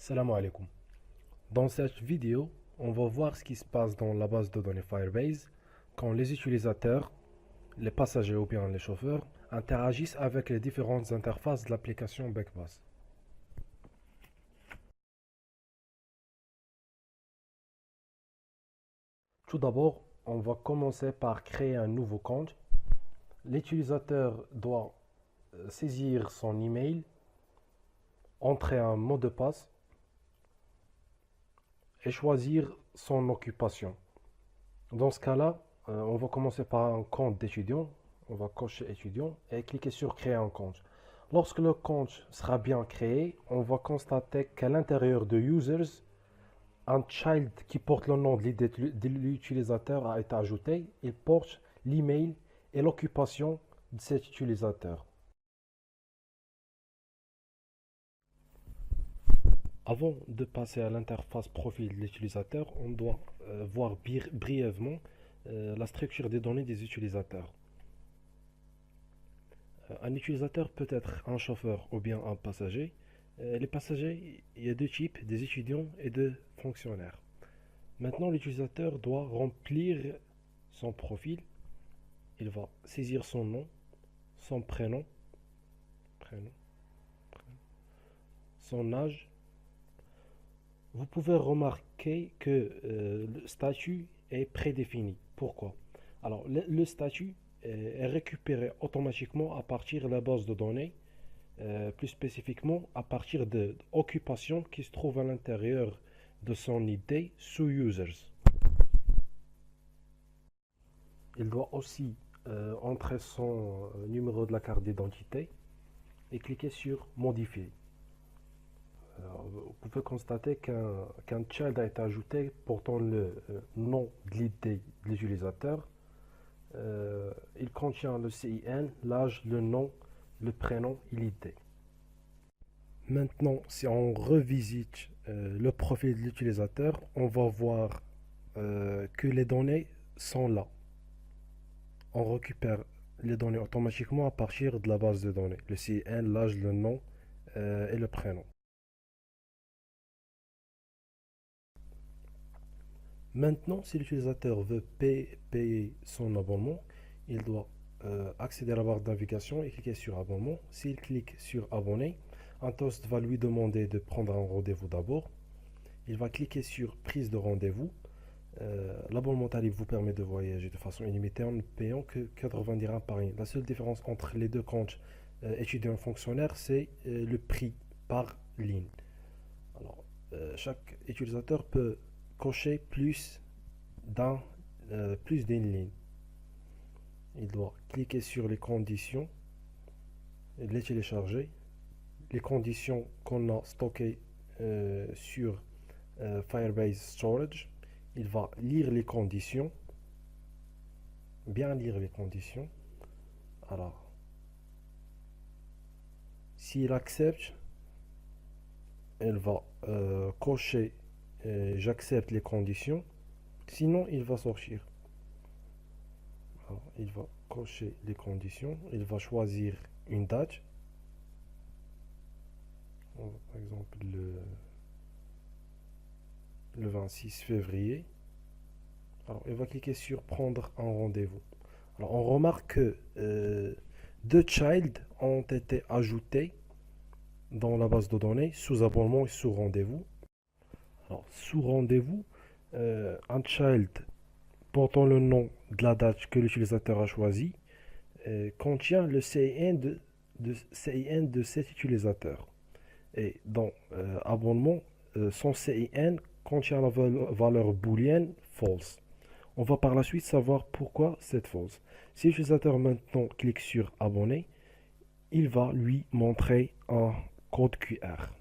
Salam alaikum. Dans cette vidéo, on va voir ce qui se passe dans la base de données Firebase quand les utilisateurs, les passagers ou bien les chauffeurs interagissent avec les différentes interfaces de l'application Backbase. Tout d'abord, on va commencer par créer un nouveau compte. L'utilisateur doit saisir son email, entrer un mot de passe et choisir son occupation. Dans ce cas-là, on va commencer par un compte d'étudiant. On va cocher étudiant et cliquer sur créer un compte. Lorsque le compte sera bien créé, on va constater qu'à l'intérieur de users, un child qui porte le nom de l'utilisateur a été ajouté. Il porte l'email et l'occupation de cet utilisateur. Avant de passer à l'interface profil de l'utilisateur, on doit voir brièvement la structure des données des utilisateurs. Un utilisateur peut être un chauffeur ou bien un passager. Les passagers, il y a deux types, des étudiants et des fonctionnaires. Maintenant, l'utilisateur doit remplir son profil. Il va saisir son nom, son prénom, son âge. Vous pouvez remarquer que le statut est prédéfini. Pourquoi? Alors, le statut est récupéré automatiquement à partir de la base de données, plus spécifiquement à partir de l'occupation qui se trouve à l'intérieur de son ID sous Users. Il doit aussi entrer son numéro de la carte d'identité et cliquer sur Modifier. Vous pouvez constater qu'un child a été ajouté portant le nom de l'ID de l'utilisateur. Il contient le CIN, l'âge, le nom, le prénom et l'ID. Maintenant, si on revisite le profil de l'utilisateur, on va voir que les données sont là. On récupère les données automatiquement à partir de la base de données. Le CIN, l'âge, le nom et le prénom. Maintenant, si l'utilisateur veut payer son abonnement, il doit accéder à la barre de navigation et cliquer sur abonnement. S'il clique sur abonner, un toast va lui demander de prendre un rendez-vous d'abord. Il va cliquer sur prise de rendez-vous. L'abonnement tarif vous permet de voyager de façon illimitée en ne payant que 80 dirhams par ligne. La seule différence entre les deux comptes étudiant et fonctionnaire, c'est le prix par ligne. Alors, chaque utilisateur peut cocher plus d'une ligne. Il doit cliquer sur les conditions et les télécharger. Les conditions qu'on a stockées sur Firebase Storage. Il va lire les conditions, bien lire les conditions. Alors, s'il accepte, elle va cocher j'accepte les conditions, sinon il va sortir. Alors, il va cocher les conditions, il va choisir une date, par exemple le 26 février. Alors, il va cliquer sur prendre un rendez-vous. Alors, on remarque que deux child ont été ajoutés dans la base de données sous abonnement et sous rendez-vous. Alors, sous rendez-vous, un child portant le nom de la date que l'utilisateur a choisi contient le CIN de cet utilisateur. Et dans abonnement, son CIN contient la valeur booléenne false. On va par la suite savoir pourquoi c'est false. Si l'utilisateur maintenant clique sur abonner, il va lui montrer un code QR.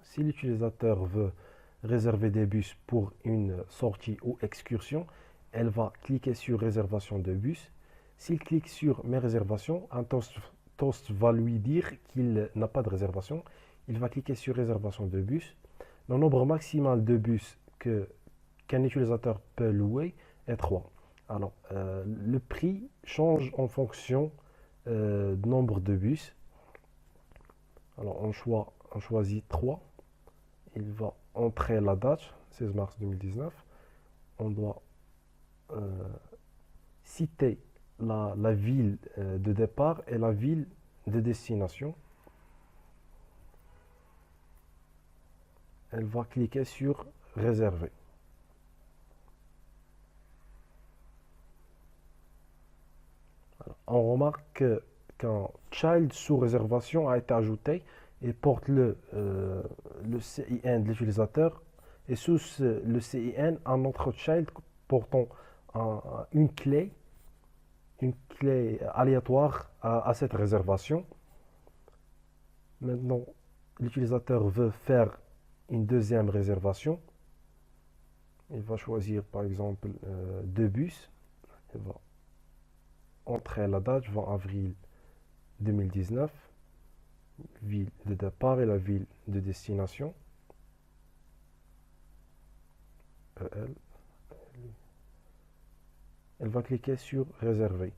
Si l'utilisateur veut réserver des bus pour une sortie ou excursion, elle va cliquer sur réservation de bus. S'il clique sur mes réservations, un toast va lui dire qu'il n'a pas de réservation. Il va cliquer sur réservation de bus. Le nombre maximal de bus qu'un utilisateur peut louer est 3. Alors, le prix change en fonction du nombre de bus. Alors, on choisit 3. Il va entrer la date, 16 mars 2019. On doit citer la ville de départ et la ville de destination. Elle va cliquer sur réserver. On remarque qu'un child sous réservation a été ajouté et porte le CIN de l'utilisateur et sous le CIN un autre child portant une clé aléatoire à cette réservation. Maintenant, l'utilisateur veut faire une deuxième réservation. Il va choisir par exemple deux bus. Il va entrer la date, 20 avril 2019, ville de départ et la ville de destination. EL. Elle va cliquer sur réserver.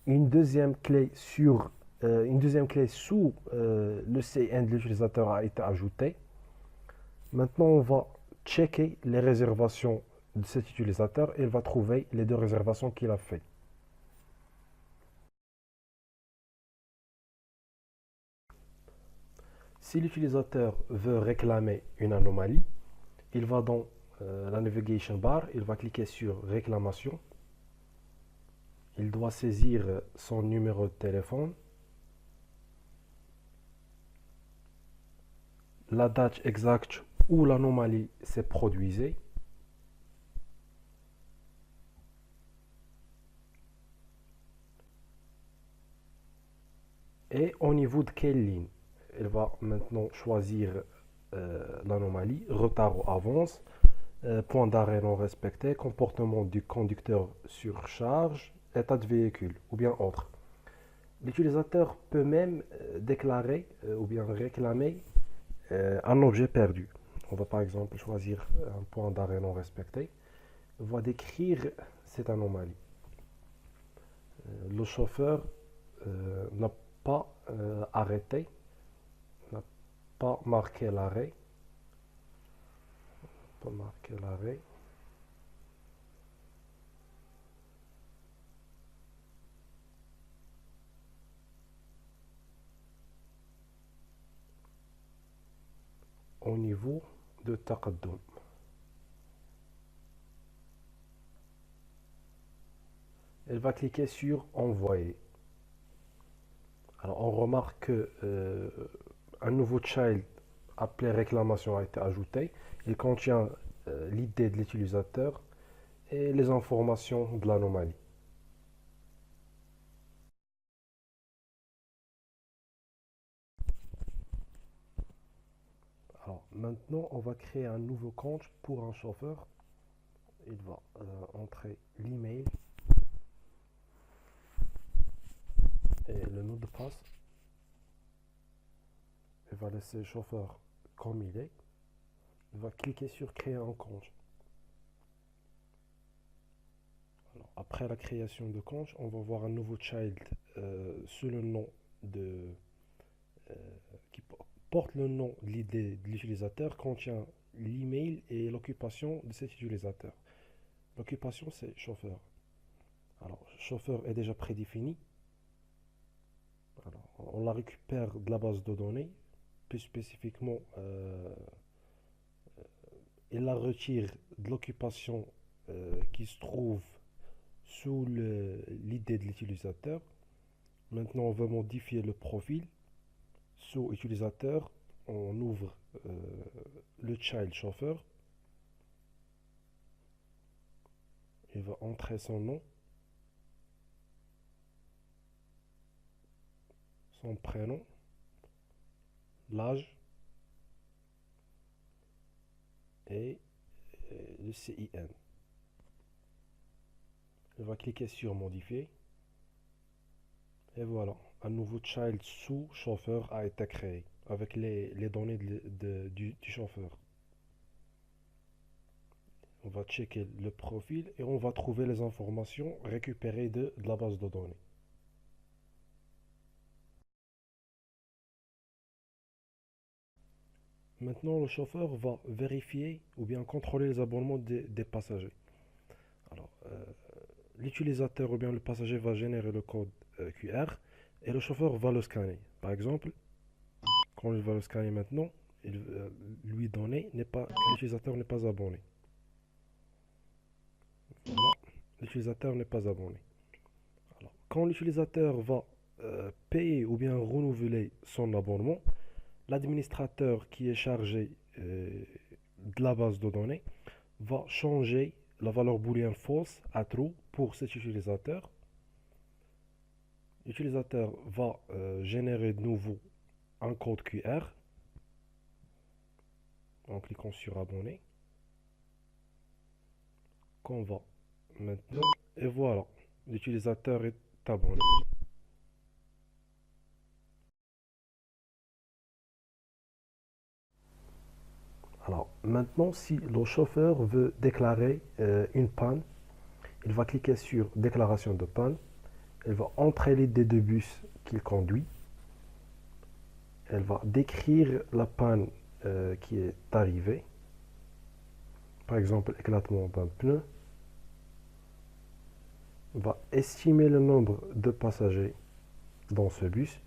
Une deuxième clé sous le CN de l'utilisateur a été ajoutée. Maintenant, on va checker les réservations de cet utilisateur et il va trouver les deux réservations qu'il a fait. Si l'utilisateur veut réclamer une anomalie, il va dans la navigation bar, il va cliquer sur réclamation. Il doit saisir son numéro de téléphone, la date exacte où l'anomalie s'est produite et au niveau de quelle ligne. Elle va maintenant choisir l'anomalie, retard ou avance, point d'arrêt non respecté, comportement du conducteur surcharge, état de véhicule ou bien autre. L'utilisateur peut même déclarer ou bien réclamer un objet perdu. On va par exemple choisir un point d'arrêt non respecté. On va décrire cette anomalie. Le chauffeur n'a pas arrêté, n'a pas marqué l'arrêt. Pas marqué l'arrêt. Au niveau de taqaddum. Elle va cliquer sur envoyer. Alors on remarque que un nouveau child appelé réclamation a été ajouté. Il contient l'idée de l'utilisateur et les informations de l'anomalie. Alors maintenant, on va créer un nouveau compte pour un chauffeur. Il va entrer l'email et le mot de passe. Il va laisser le chauffeur comme il est. Il va cliquer sur créer un compte. Alors, après la création de compte, on va voir un nouveau child sous le nom de euh, qui porte le nom de l'utilisateur, contient l'email et l'occupation de cet utilisateur. L'occupation, c'est chauffeur. Alors, chauffeur est déjà prédéfini. Alors, on la récupère de la base de données. Plus spécifiquement, il la retire de l'occupation qui se trouve sous l'idée de l'utilisateur. Maintenant, on va modifier le profil. Sous utilisateur, on ouvre le child chauffeur. Il va entrer son nom, son prénom, l'âge et le CIN. Il va cliquer sur modifier. Et voilà, un nouveau child sous chauffeur a été créé avec les données du chauffeur. On va checker le profil et on va trouver les informations récupérées de la base de données. Maintenant, le chauffeur va vérifier ou bien contrôler les abonnements des passagers. Alors, l'utilisateur ou bien le passager va générer le code QR et le chauffeur va le scanner. Par exemple, quand il va le scanner maintenant, il lui donner n'est pas, que l'utilisateur n'est pas abonné. Voilà, l'utilisateur n'est pas abonné. Alors, quand l'utilisateur va payer ou bien renouveler son abonnement, l'administrateur qui est chargé de la base de données va changer la valeur booléenne false à true pour cet utilisateur. L'utilisateur va générer de nouveau un code QR en cliquant sur abonner qu'on va maintenant et voilà, l'utilisateur est abonné. Alors maintenant, si le chauffeur veut déclarer une panne, il va cliquer sur déclaration de panne, il va entrer l'idée de bus qu'il conduit, elle va décrire la panne qui est arrivée, par exemple éclatement d'un pneu, va estimer le nombre de passagers dans ce bus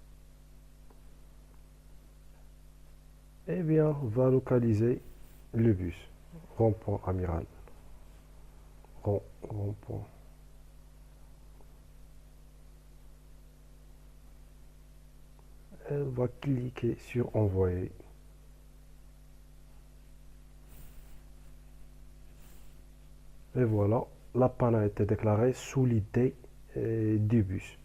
et bien va localiser le bus. Rond-point Amiral. Rond-point. Elle va cliquer sur envoyer. Et voilà, la panne a été déclarée sous l'idée du bus.